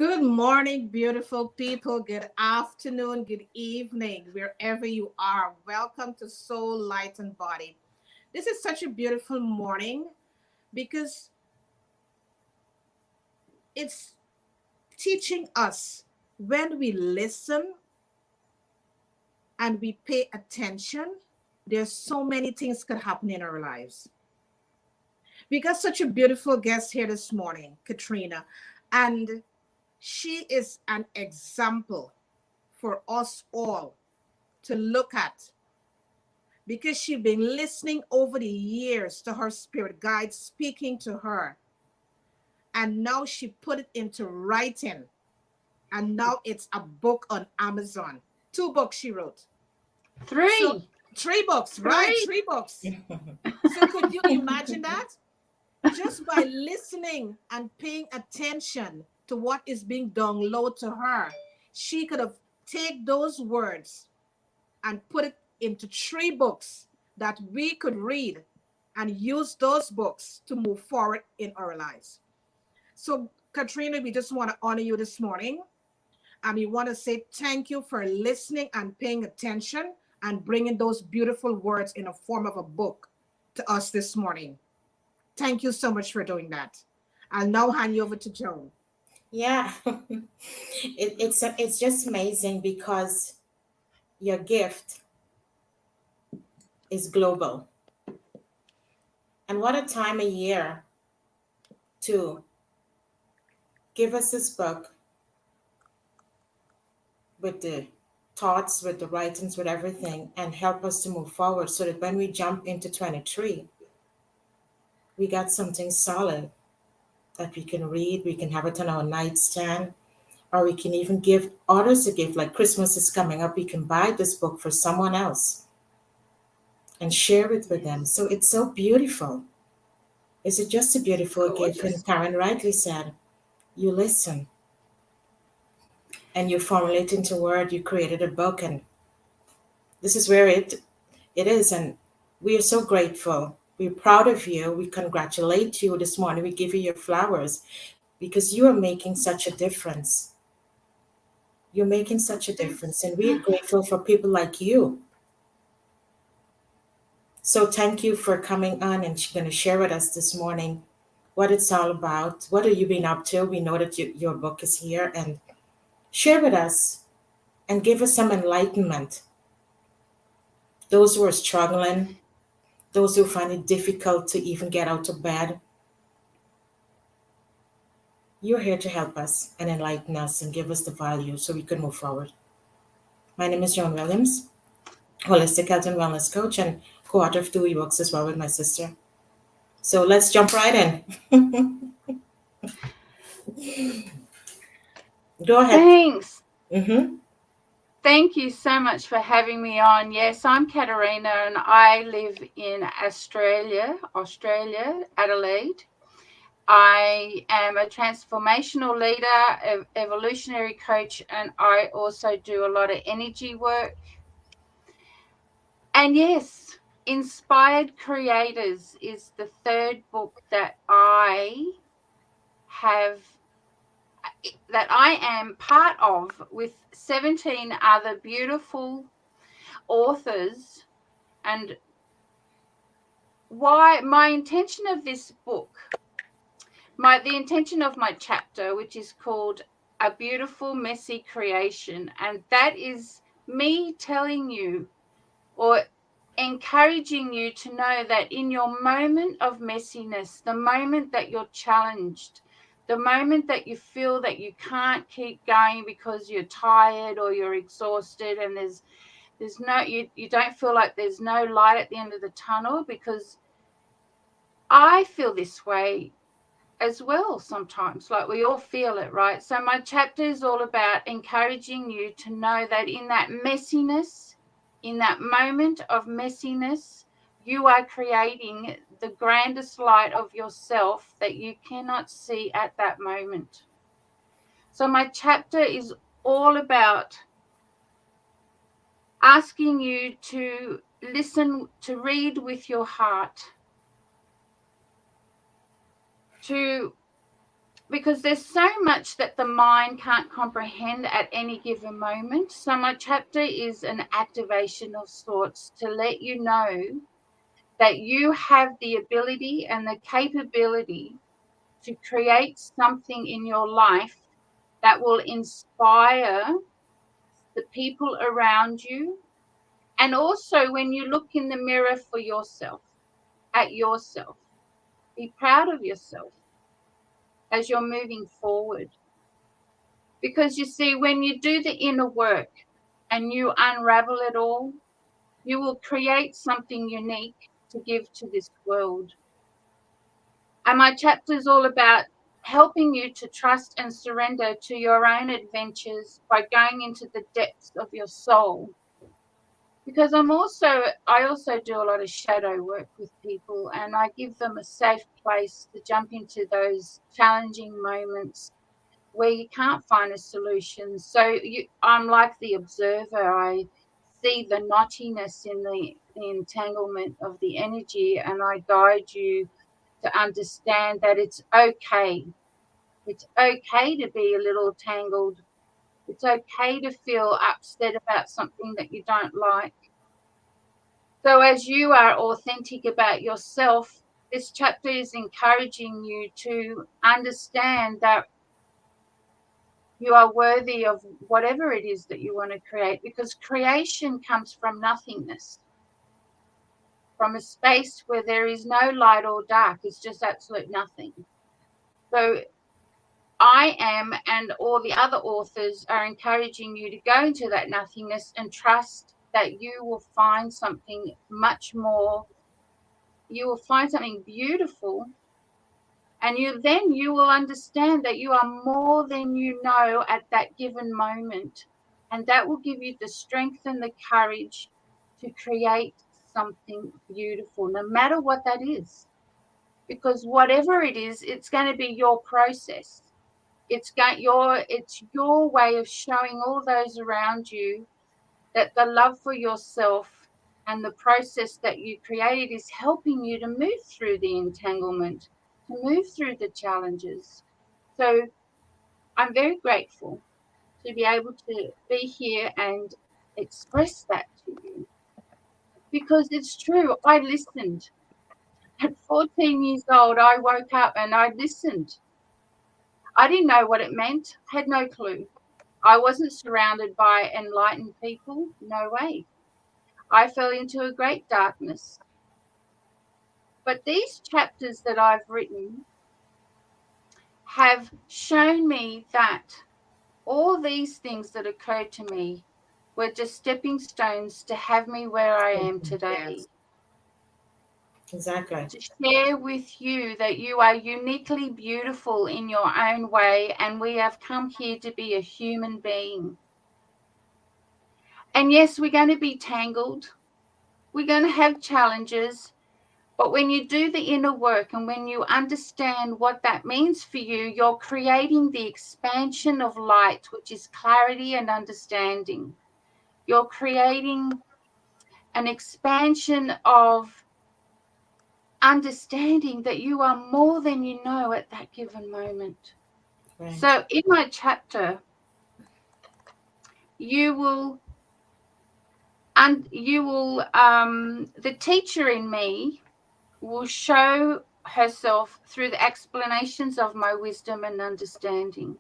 Good morning, beautiful people. Good afternoon, good evening, wherever you are. Welcome to Soul, Light, and Body. This is such a beautiful morning because it's teaching us when we listen and we pay attention, there's so many things could happen in our lives. We got such a beautiful guest here this morning, Katerina, and she is an example for us all to look at because she's been listening over the years to her spirit guide speaking to her. And now she put it into writing. And now it's a book on Amazon. 2 books she wrote. So Three. 3 books, right? 3 books. So could you imagine that? Just by listening and paying attention to what is being downloaded to her, she could have taken those words and put it into 3 books that we could read and use those books to move forward in our lives. So, Katerina, we just want to honor you this morning. And we want to say thank you for listening and paying attention and bringing those beautiful words in a form of a book to us this morning. Thank you so much for doing that. I'll now hand you over to Joan. Yeah, it's just amazing because your gift is global. And what a time of year to give us this book with the thoughts, with the writings, with everything, and help us to move forward so that when we jump into 23, we got something solid that we can read, we can have it on our nightstand, or we can even give others a gift. Like Christmas is coming up, we can buy this book for someone else and share it with them. So it's so beautiful. Is it just a beautiful gift? And Karen rightly said, you listen and you formulate into word, you created a book, and this is where it is. And we are so grateful. We're proud of you. We congratulate you this morning. We give you your flowers because you are making such a difference. You're making such a difference, and we are grateful for people like you. So thank you for coming on and going to share with us this morning what it's all about. What have you been up to? We know that your book is here, and share with us and give us some enlightenment. Those who are struggling, those who find it difficult to even get out of bed, you're here to help us and enlighten us and give us the value so we can move forward. My name is Joan Williams, holistic health and wellness coach and co-author of 2 ebooks as well with my sister. So let's jump right in. Go ahead. Thanks. Mm-hmm. Thank you so much for having me on. Yes, I'm Katerina and I live in Australia, Adelaide. I am a transformational leader, evolutionary coach, and I also do a lot of energy work. And yes, Inspired Creators is the 3rd book that I am part of with 17 other beautiful authors. And why my intention of this book, the intention of my chapter, which is called A Beautiful Messy Creation, and that is me telling you or encouraging you to know that in your moment of messiness, the moment that you're challenged, the moment that you feel that you can't keep going because you're tired or you're exhausted and there's no, you don't feel like there's no light at the end of the tunnel, because I feel this way as well sometimes, like we all feel it, right? So my chapter is all about encouraging you to know that in that messiness, in that moment of messiness, you are creating the grandest light of yourself that you cannot see at that moment. So my chapter is all about asking you to listen, to read with your heart, to because there's so much that the mind can't comprehend at any given moment. So my chapter is an activation of sorts to let you know that you have the ability and the capability to create something in your life that will inspire the people around you. And also when you look in the mirror for yourself, at yourself, be proud of yourself as you're moving forward. Because you see, when you do the inner work and you unravel it all, you will create something unique to give to this world. And my chapter is all about helping you to trust and surrender to your own adventures by going into the depths of your soul. Because I also do a lot of shadow work with people, and I give them a safe place to jump into those challenging moments where you can't find a solution. So I'm like the observer. I see the knottiness in the entanglement of the energy, and I guide you to understand that it's okay. It's okay to be a little tangled. It's okay to feel upset about something that you don't like. So as you are authentic about yourself, this chapter is encouraging you to understand that you are worthy of whatever it is that you want to create, because creation comes from nothingness, from a space where there is no light or dark. It's just absolute nothing. So I am, and all the other authors are encouraging you to go into that nothingness and trust that you will find something much more. You will find something beautiful, and you will understand that you are more than you know at that given moment. And that will give you the strength and the courage to create something beautiful, no matter what that is. Because whatever it is, it's going to be your process. It's your way of showing all those around you that the love for yourself and the process that you created is helping you to move through the entanglement, to move through the challenges. So I'm very grateful to be able to be here and express that to you, because it's true. I listened. At 14 years old, I woke up and I listened. I didn't know what it meant, had no clue. I wasn't surrounded by enlightened people, no way. I fell into a great darkness. But these chapters that I've written have shown me that all these things that occurred to me were just stepping stones to have me where I am today. Yes. Exactly. To share with you that you are uniquely beautiful in your own way, and we have come here to be a human being. And yes, we're going to be tangled. We're going to have challenges. But when you do the inner work and when you understand what that means for you, you're creating the expansion of light, which is clarity and understanding. You're creating an expansion of understanding that you are more than you know at that given moment. Right. So in my chapter, the teacher in me will show herself through the explanations of my wisdom and understanding.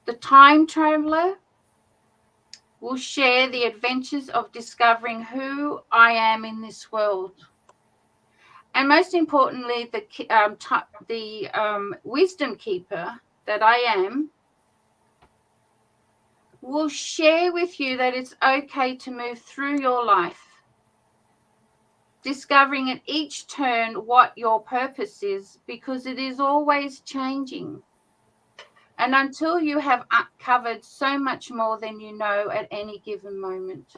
The time traveler will share the adventures of discovering who I am in this world. And most importantly, the wisdom keeper that I am will share with you that it's okay to move through your life, discovering at each turn what your purpose is, because it is always changing. And until you have uncovered so much more than you know at any given moment.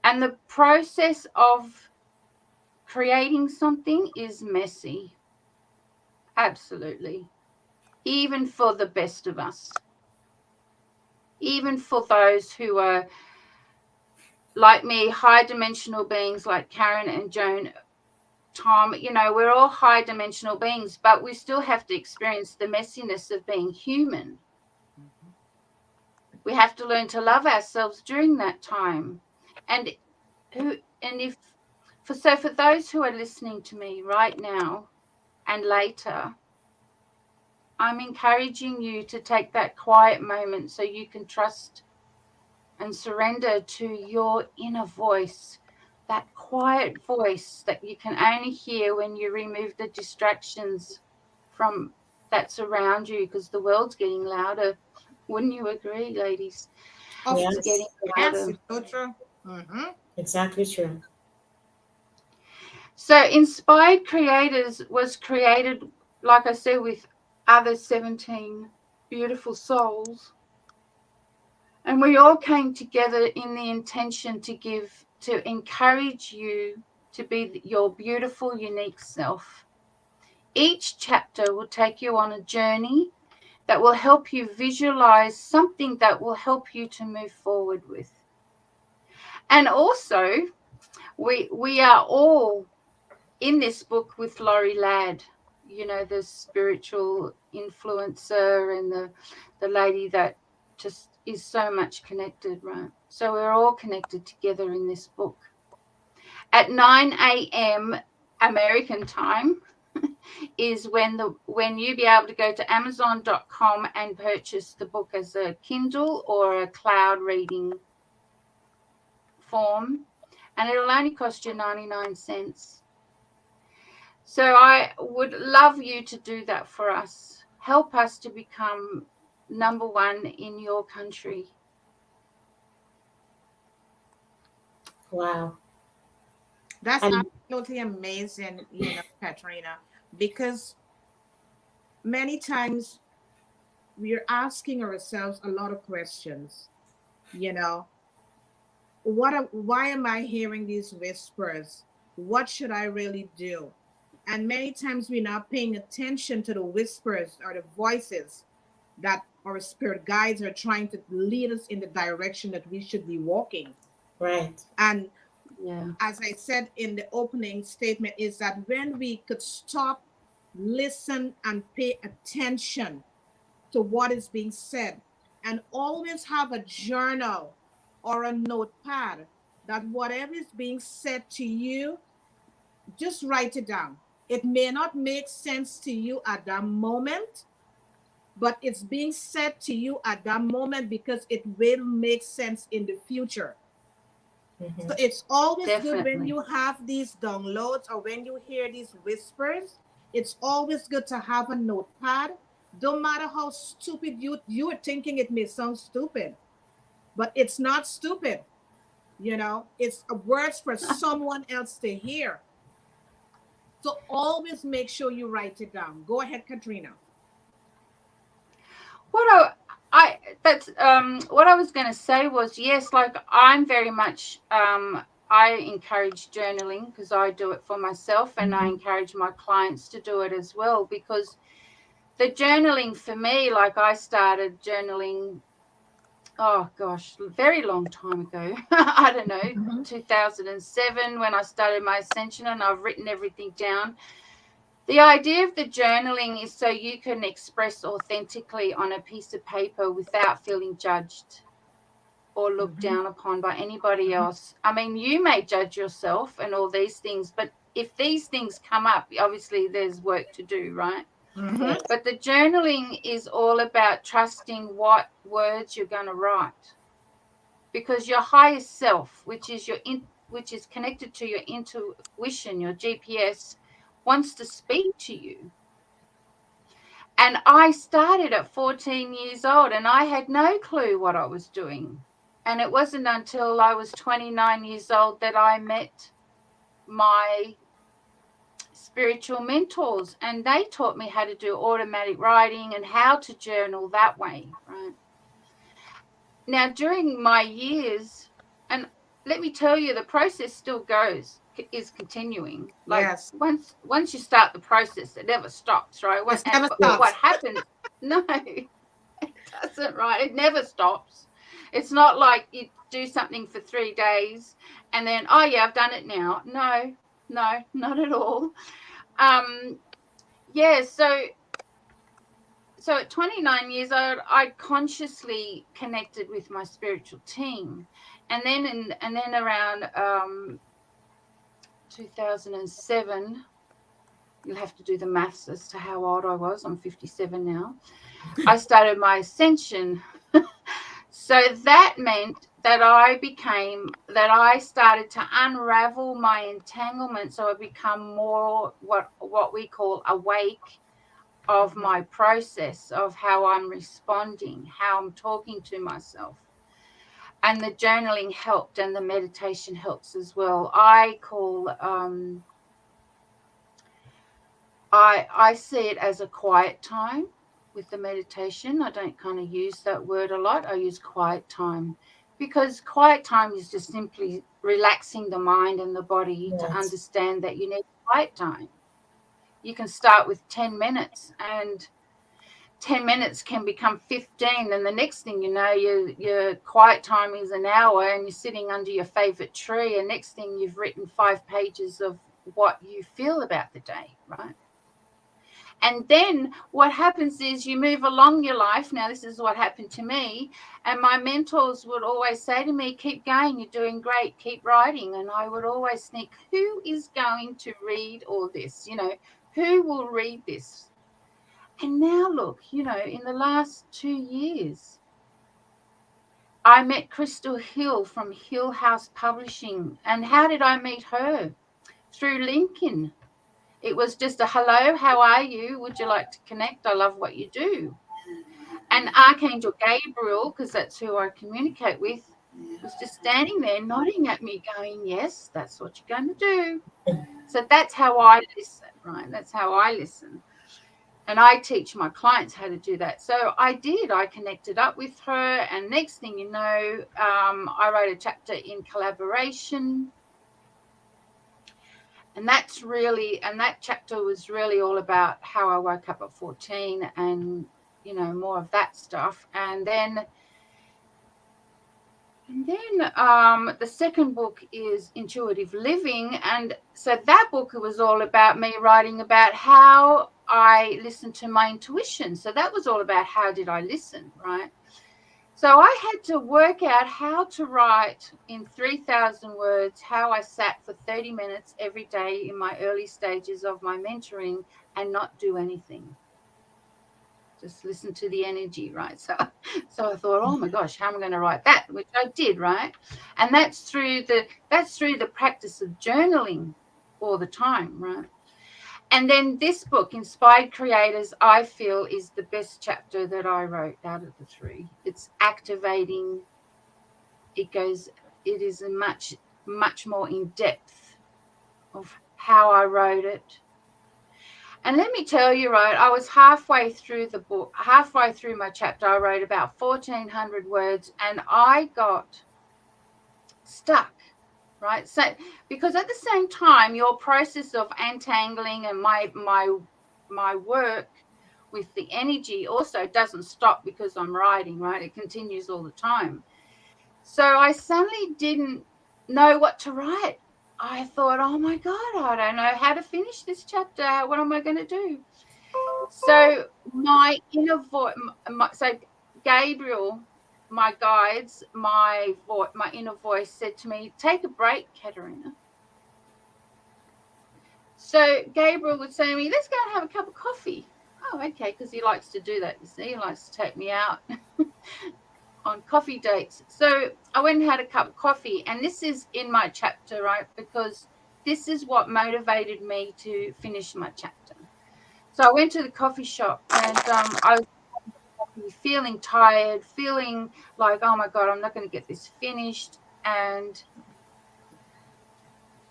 And the process of creating something is messy. Absolutely. Even for the best of us. Even for those who are, like me, high dimensional beings like Karen and Joan, Tom, you know, we're all high dimensional beings, but we still have to experience the messiness of being human. We have to learn to love ourselves during that time. And for those who are listening to me right now and later, I'm encouraging you to take that quiet moment so you can trust and surrender to your inner voice, that quiet voice that you can only hear when you remove the distractions from that's around you, because the world's getting louder. Wouldn't you agree, ladies? Yes. It's getting Yes, louder. it's so true. Mm-hmm. Exactly true. So Inspired Creators was created, like I said, with other 17 beautiful souls. And we all came together in the intention to encourage you to be your beautiful, unique self. Each chapter will take you on a journey that will help you visualize something that will help you to move forward with. And also, we are all in this book with Laurie Ladd, you know, the spiritual influencer and the lady that just is so much connected, right? So we're all connected together in this book. At 9 a.m. American time is when you be able to go to Amazon.com and purchase the book as a Kindle or a cloud reading form, and it'll only cost you 99 cents. So I would love you to do that for us. Help us to become number one in your country. Wow. That's And absolutely amazing, you know, Katerina, because many times we're asking ourselves a lot of questions, you know. Why am I hearing these whispers? What should I really do? And many times we're not paying attention to the whispers or the voices that our spirit guides are trying to lead us in the direction that we should be walking. right. And Yeah. as I said in the opening statement, is that when we could stop, listen, and pay attention to what is being said, and always have a journal or a notepad, that whatever is being said to you, just write it down. It may not make sense to you at that moment, but it's being said to you at that moment because it will make sense in the future. Mm-hmm. So it's always good when Definitely. you have these downloads or when you hear these whispers. It's always good to have a notepad. Don't matter how stupid you're thinking it may sound stupid, but it's not stupid. You know, it's words for someone else to hear. So always make sure you write it down. Go ahead, Katrina. What I was going to say was, yes, like I'm very much I encourage journaling because I do it for myself, and I encourage my clients to do it as well, because the journaling for me, like I started journaling, oh gosh, a very long time ago. I don't know, 2007 when I started my ascension, and I've written everything down. The idea of the journaling is so you can express authentically on a piece of paper without feeling judged or looked down upon by anybody else. I mean, you may judge yourself and all these things, but if these things come up, obviously there's work to do, right? Mm-hmm. But the journaling is all about trusting what words you're going to write, because your higher self, which is connected to your intuition, your GPS, wants to speak to you. And I started at 14 years old, and I had no clue what I was doing. And it wasn't until I was 29 years old that I met my spiritual mentors, and they taught me how to do automatic writing and how to journal that way, right? Now, during my years, and let me tell you, the process still is continuing. Like Yes. once you start the process, it never stops, right? It never But what stops. happens? No, it doesn't, right? It never stops. It's not like you do something for 3 days and then, oh yeah, I've done it now. No, No, not at all. Yeah, so at 29 years old, I consciously connected with my spiritual team, and then around 2007, you'll have to do the maths as to how old I was. I'm 57 now. I started my ascension. So that meant that I started to unravel my entanglement. So I become more what we call awake of my process, of how I'm responding, how I'm talking to myself. And the journaling helped, and the meditation helps as well. I see it as a quiet time with the meditation. I don't kind of use that word a lot. I use quiet time, because quiet time is just simply relaxing the mind and the body to understand that you need quiet time. You can start with 10 minutes, and 10 minutes can become 15, and the next thing you know, your quiet time is an hour, and you're sitting under your favorite tree, and next thing you've written 5 pages of what you feel about the day, right? And then what happens is you move along your life. Now, this is what happened to me. And my mentors would always say to me, keep going, you're doing great, keep writing. And I would always think, who is going to read all this? You know, who will read this? And now look, you know, in the last 2 years, I met Crystal Hill from Hill House Publishing. And how did I meet her? Through LinkedIn. It was just a hello, how are you? Would you like to connect? I love what you do. And Archangel Gabriel, because that's who I communicate with, was just standing there nodding at me going, yes, that's what you're going to do. So that's how I listen, right? That's how I listen. And I teach my clients how to do that. So I did. I connected up with her. And next thing you know, I wrote a chapter in collaboration. And that chapter was really all about how I woke up at 14 and, you know, more of that stuff. And then the second book is Intuitive Living. And so that book was all about me writing about how I listened to my intuition. So that was all about how did I listen, right? So I had to work out how to write in 3,000 words, how I sat for 30 minutes every day in my early stages of my mentoring and not do anything. Just listen to the energy, right? So I thought, oh my gosh, how am I going to write that? Which I did, right? And that's through the practice of journaling all the time, right? And then this book, Inspired Creators, I feel is the best chapter that I wrote out of the 3. It's activating. It is a much, much more in depth of how I wrote it. And let me tell you, right, I was halfway through the book, halfway through my chapter. I wrote about 1,400 words, and I got stuck. Right. So because at the same time, your process of untangling and my work with the energy also doesn't stop because I'm writing, right? It continues all the time. So I suddenly didn't know what to write. I thought, oh my God, I don't know how to finish this chapter. What am I going to do? So my inner voice, so Gabriel, my guides, my inner voice said to me, take a break, Katerina. So Gabriel would say to me, let's go and have a cup of coffee. Oh, okay, because he likes to do that, you see. He likes to take me out on coffee dates. So I went and had a cup of coffee, and this is in my chapter, right, because this is what motivated me to finish my chapter. So I went to the coffee shop, and I was feeling tired, feeling like, oh my God, I'm not going to get this finished, and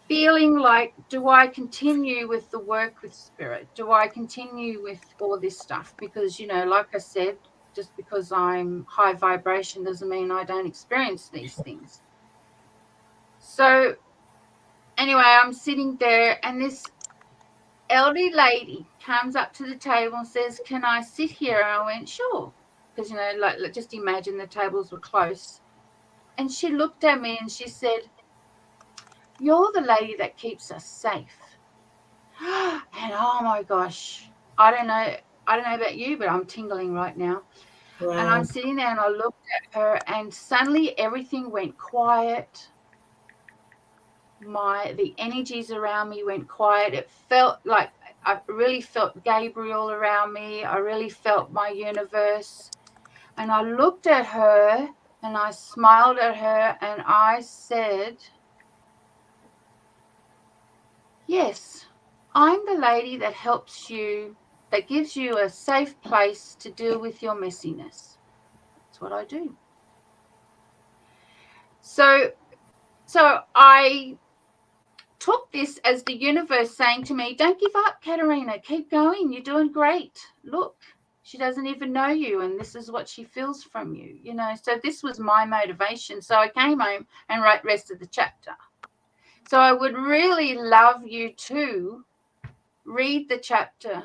feeling like, do I continue with the work with spirit? Do I continue with all this stuff? Because, you know, like I said, just because I'm high vibration doesn't mean I don't experience these things. So anyway, I'm sitting there, and this elderly lady comes up to the table and says, can I sit here? And I went, sure. Because, you know, like just imagine the tables were close. And she looked at me and she said, You're the lady that keeps us safe. And oh my gosh, I don't know about you, but I'm tingling right now. And Wow. I'm sitting there and I looked at her and suddenly everything went quiet. The energies around me went quiet. It felt like I really felt Gabriel around me. I really felt my universe. And I looked at her and I smiled at her and I said, yes, I'm the lady that helps you, that gives you a safe place to deal with your messiness. That's what I do. So I took this as the universe saying to me, don't give up, Katerina, keep going. You're doing great. Look, she doesn't even know you, and this is what she feels from you, you know. So this was my motivation. So I came home and wrote the rest of the chapter. So I would really love you to read the chapter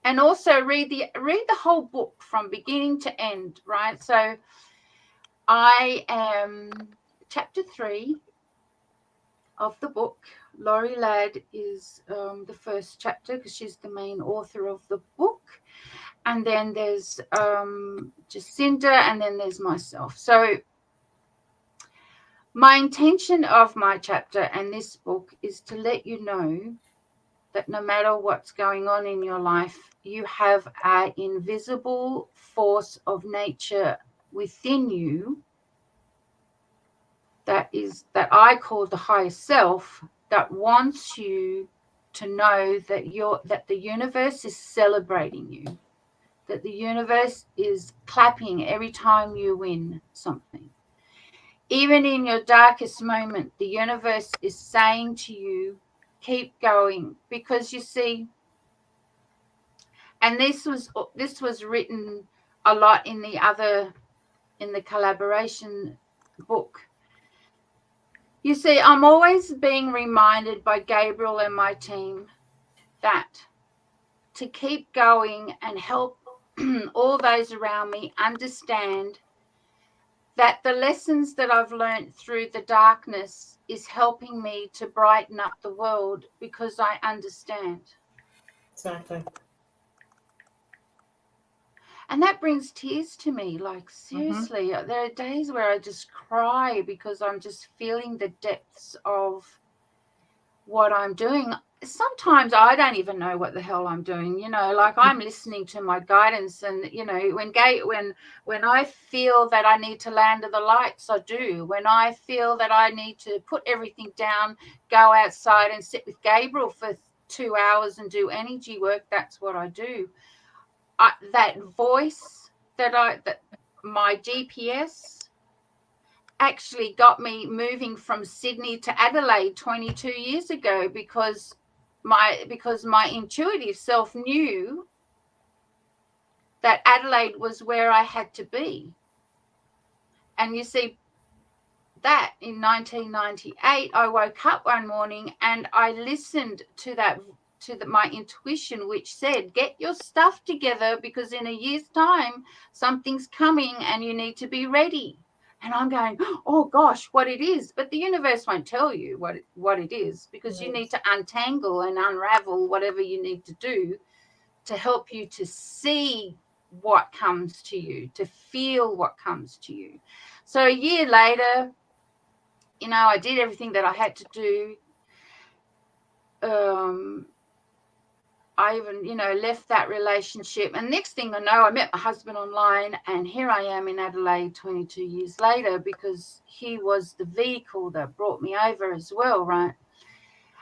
and also read the whole book from beginning to end, right? So I am chapter 3 of the book. Laurie Ladd is the first chapter because she's the main author of the book. And then there's Jacinda, and then there's myself. So my intention of my chapter and this book is to let you know that no matter what's going on in your life, you have an invisible force of nature within you that I call the higher self, that wants you to know that the universe is celebrating you, that the universe is clapping every time you win something. Even in your darkest moment, the universe is saying to you, keep going. Because you see, and this was written a lot in the collaboration book. You see, I'm always being reminded by Gabriel and my team that to keep going and help all those around me understand that the lessons that I've learned through the darkness is helping me to brighten up the world, because I understand. Exactly. And that brings tears to me. Like, seriously, there are days where I just cry because I'm just feeling the depths of what I'm doing. Sometimes I don't even know what the hell I'm doing, you know, like I'm listening to my guidance. And, you know, when I feel that I need to land to the lights, I do. When I feel that I need to put everything down, go outside and sit with Gabriel for 2 hours and do energy work, that's what I do. That voice that my GPS actually got me moving from Sydney to Adelaide 22 years ago, because my intuitive self knew that Adelaide was where I had to be. And you see, that in 1998, I woke up one morning and I listened to my intuition, which said, get your stuff together, because in a year's time, something's coming and you need to be ready. And I'm going, oh gosh, what it is. But the universe won't tell you what it is, because you need to untangle and unravel whatever you need to do to help you to see what comes to you, to feel what comes to you. So a year later, you know, I did everything that I had to do. I even, you know, left that relationship. And next thing I know, I met my husband online, and here I am in Adelaide 22 years later, because he was the vehicle that brought me over as well, right?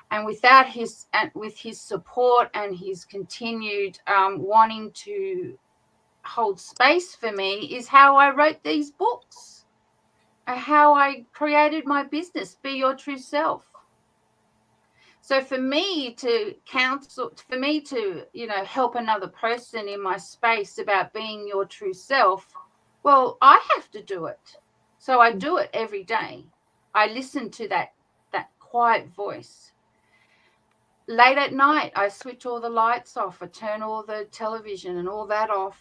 And with his support and his continued wanting to hold space for me, is how I wrote these books, how I created my business, Be Your True Self. So for me to you know, help another person in my space about being your true self, well, I have to do it. So I do it every day. I listen to that quiet voice. Late at night, I switch all the lights off. I turn all the television and all that off,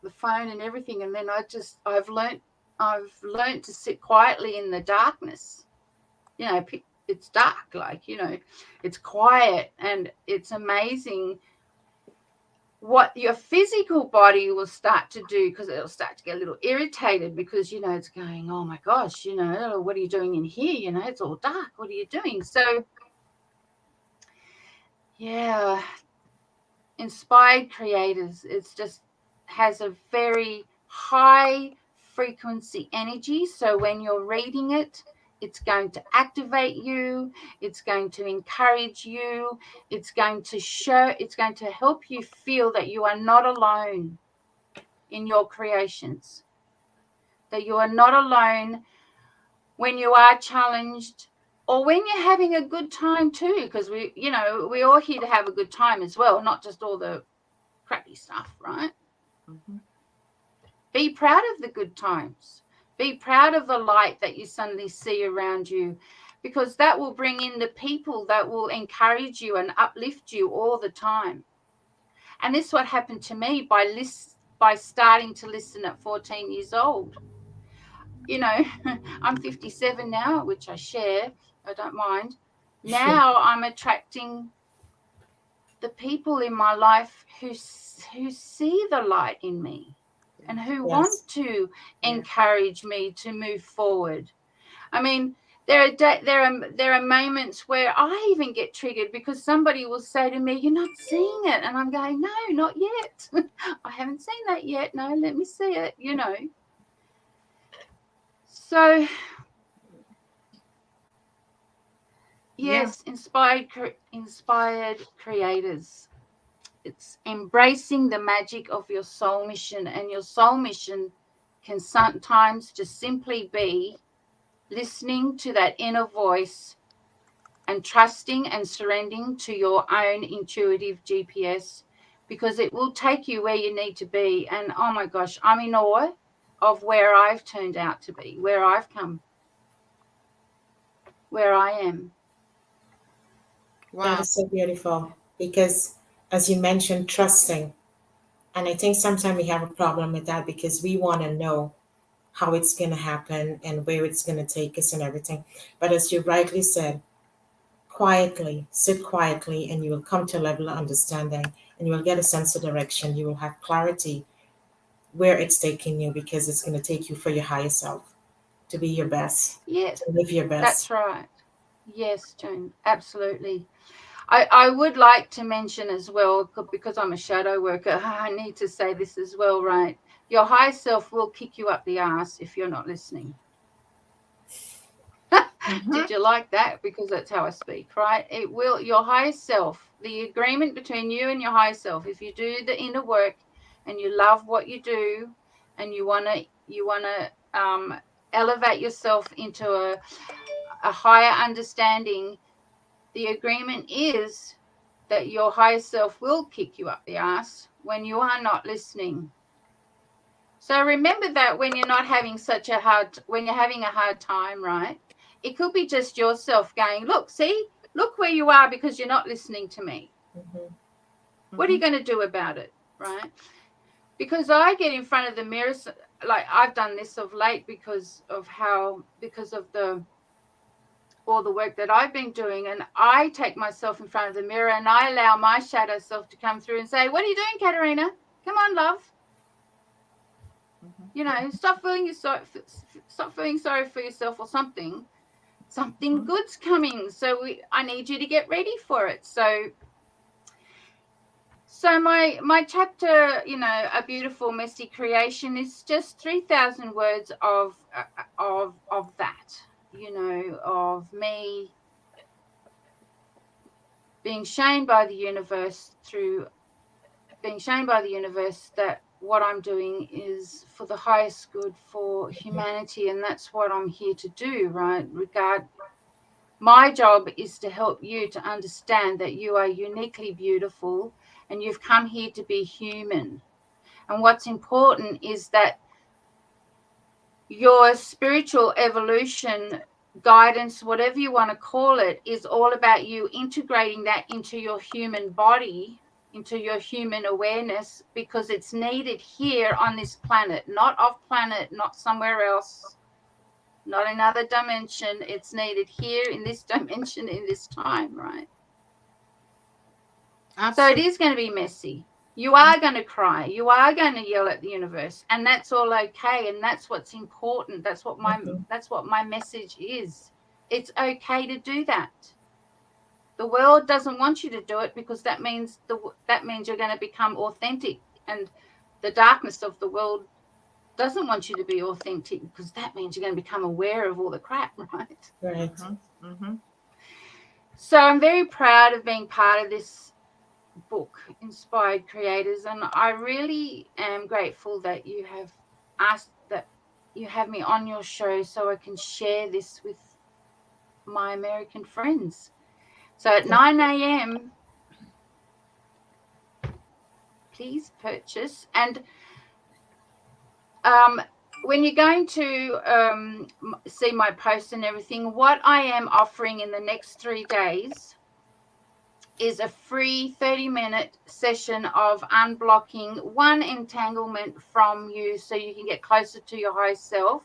the phone and everything. And then I've learned to sit quietly in the darkness. You know, it's dark, like, you know, it's quiet, and it's amazing what your physical body will start to do, because it'll start to get a little irritated because, you know, it's going, oh my gosh, you know, what are you doing in here? You know, it's all dark. What are you doing? So, yeah, inspired creators, it's just has a very high frequency energy. So when you're reading it, it's going to activate you, it's going to encourage you, it's going to help you feel that you are not alone in your creations, that you are not alone when you are challenged, or when you're having a good time too, because we're all here to have a good time as well, not just all the crappy stuff, right? Mm-hmm. Be proud of the good times. Be proud of the light that you suddenly see around you, because that will bring in the people that will encourage you and uplift you all the time. And this is what happened to me by starting to listen at 14 years old. You know, I'm 57 now, which I share. I don't mind. Now I'm attracting the people in my life who see the light in me and who want to encourage me to move forward. I mean, there are moments where I even get triggered because somebody will say to me, "You're not seeing it," and I'm going, "No, not yet. I haven't seen that yet. No, let me see it." You know. So, yes, inspired creators. It's embracing the magic of your soul mission, and your soul mission can sometimes just simply be listening to that inner voice and trusting and surrendering to your own intuitive GPS, because it will take you where you need to be. And oh my gosh, I'm in awe of where I've turned out to be, where I've come, where I am. Wow. That is so beautiful, because as you mentioned, trusting. And I think sometimes we have a problem with that because we want to know how it's going to happen and where it's going to take us and everything. But as you rightly said, quietly, sit quietly, and you will come to a level of understanding, and you will get a sense of direction. You will have clarity where it's taking you, because it's going to take you for your higher self, to be your best, Yes, to live your best. That's right. Yes, Joan, absolutely. I would like to mention as well, because I'm a shadow worker, I need to say this as well, right? Your higher self will kick you up the ass if you're not listening. Mm-hmm. Did you like that? Because that's how I speak, right? It will, your higher self, the agreement between you and your higher self, if you do the inner work and you love what you do and you want to elevate yourself into a higher understanding, the agreement is that your higher self will kick you up the ass when you are not listening. So remember that when you're not having when you're having a hard time, right? It could be just yourself going, look where you are because you're not listening to me. Mm-hmm. What are you going to do about it, right? Because I get in front of the mirror, like I've done this of late because of all the work that I've been doing, and I take myself in front of the mirror and I allow my shadow self to come through and say, "What are you doing, Katerina? Come on, love. Mm-hmm. You know, stop feeling sorry for yourself or something. Something mm-hmm. good's coming. So I need you to get ready for it." So my chapter, you know, A Beautiful Messy Creation, is just 3,000 words of that. You know, of me being shown by the universe that what I'm doing is for the highest good for humanity, and that's what I'm here to do, right? My job is to help you to understand that you are uniquely beautiful and you've come here to be human. And what's important is that your spiritual evolution, guidance, whatever you want to call it, is all about you integrating that into your human body, into your human awareness, because it's needed here on this planet, not off planet, not somewhere else, not another dimension. It's needed here in this dimension, in this time, right? Absolutely. So it is going to be messy. You are going to cry. You are going to yell at the universe, and that's all okay. And that's what's important. That's what my message is. It's okay to do that. The world doesn't want you to do it, because that means you're going to become authentic, and the darkness of the world doesn't want you to be authentic, because that means you're going to become aware of all the crap, right? Right. So I'm very proud of being part of this book, Inspired Creators, and I really am grateful that you have asked, that you have me on your show so I can share this with my American friends. So at 9 a.m. please purchase. And when you're going to see my post and everything, what I am offering in the next 3 days is a free 30-minute session of unblocking one entanglement from you, so you can get closer to your higher self.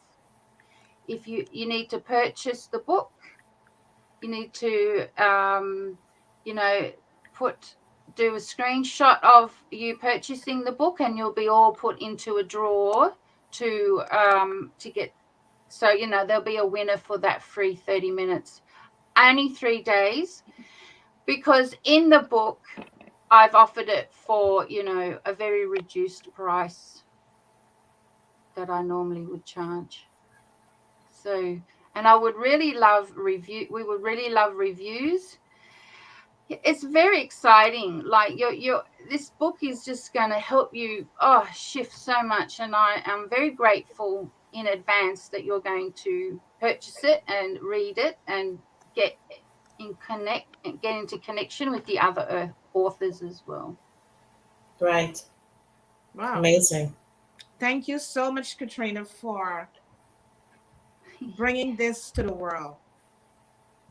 If you need to purchase the book, you need to do a screenshot of you purchasing the book, and you'll be all put into a drawer to get, so there'll be a winner for that free 30 minutes. Only 3 days, because in the book I've offered it for a very reduced price that I normally would charge. So, and I would really love we would really love reviews. It's very exciting. Like this book is just going to help you shift so much, and I am very grateful in advance that you're going to purchase it and read it and get into connection with the other authors as well. Right. Wow. Amazing. Thank you so much, Katerina, for bringing this to the world,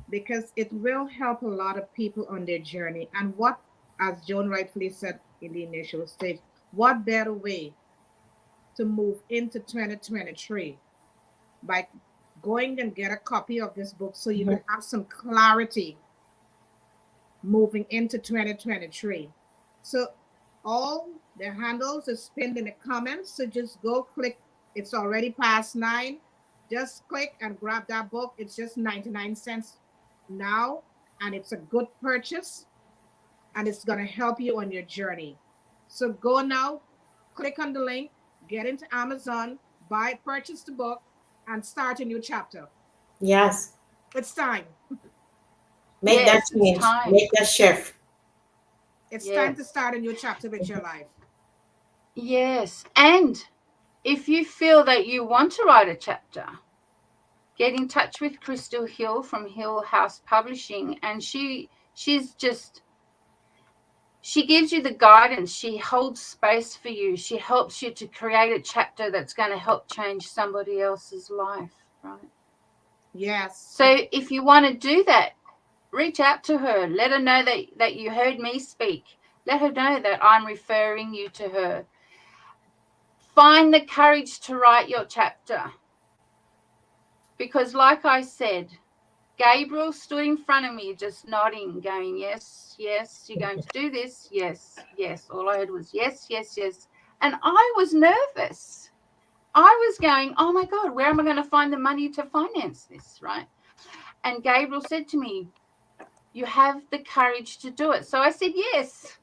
because it will help a lot of people on their journey. And what, as Joan rightfully said in the initial stage, what better way to move into 2023 by going and get a copy of this book, so you can have some clarity moving into 2023. So all the handles are pinned in the comments, so just go click. It's already past 9. Just click and grab that book. It's just 99 cents now, and it's a good purchase, and it's going to help you on your journey. So go now, click on the link, get into Amazon, purchase the book, and start a new chapter. Yes. It's time. Make that change. Make that shift. It's time to start a new chapter with your life. Yes. And if you feel that you want to write a chapter, get in touch with Crystal Hill from Hill House Publishing, and she gives you the guidance. She holds space for you. She helps you to create a chapter that's going to help change somebody else's life, right? Yes. So if you want to do that, reach out to her. Let her know that you heard me speak. Let her know that I'm referring you to her. Find the courage to write your chapter. Because like I said, Gabriel stood in front of me just nodding, going, yes, yes, you're going to do this. Yes, yes. All I heard was yes, yes, yes. And I was nervous. I was going, oh my God, where am I going to find the money to finance this, right? And Gabriel said to me, you have the courage to do it. So I said, yes.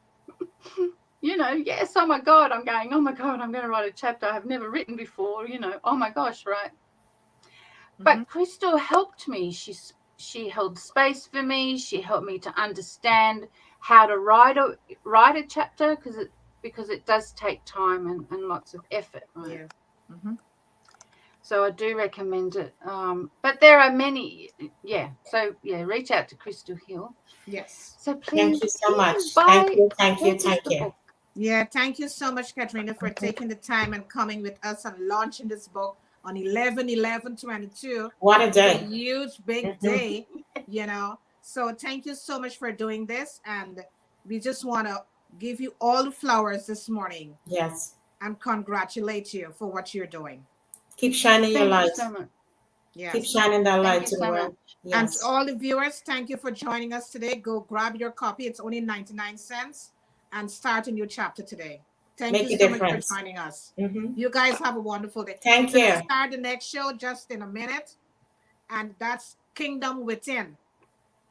Yes, oh my God, I'm going, oh my God, I'm going to write a chapter I've never written before, oh my gosh, right? But Crystal helped me. She held space for me. She helped me to understand how to write a chapter, because it does take time and lots of effort, right? Yeah. So I do recommend it. But there are many, So reach out to Crystal Hill. Yes. So please. Thank you so much. Thank you. Yeah, thank you so much, Katerina, for taking the time and coming with us and launching this book on 11/11/22. What a day. It's a huge, big day, So thank you so much for doing this. And we just want to give you all the flowers this morning. Yes. And congratulate you for what you're doing. Keep shining your light. Thank you so much. Yes. Keep shining that light Thank to you the so world. much. And Yes. to all the viewers, thank you for joining us today. Go grab your copy. It's only 99 cents and start a new chapter today. Thank you Make a so much for difference. joining us. Mm-hmm. You guys have a wonderful day. Thank We're going to you. start the next show just in a minute, and that's Kingdom Within.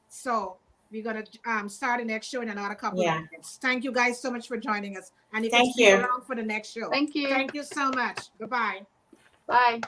So we're going to start the next show in another couple of Yeah. minutes. Thank you guys so much for joining us. And you can Thank stick you. around for the next show. Thank you. Thank you so much. Goodbye. Bye.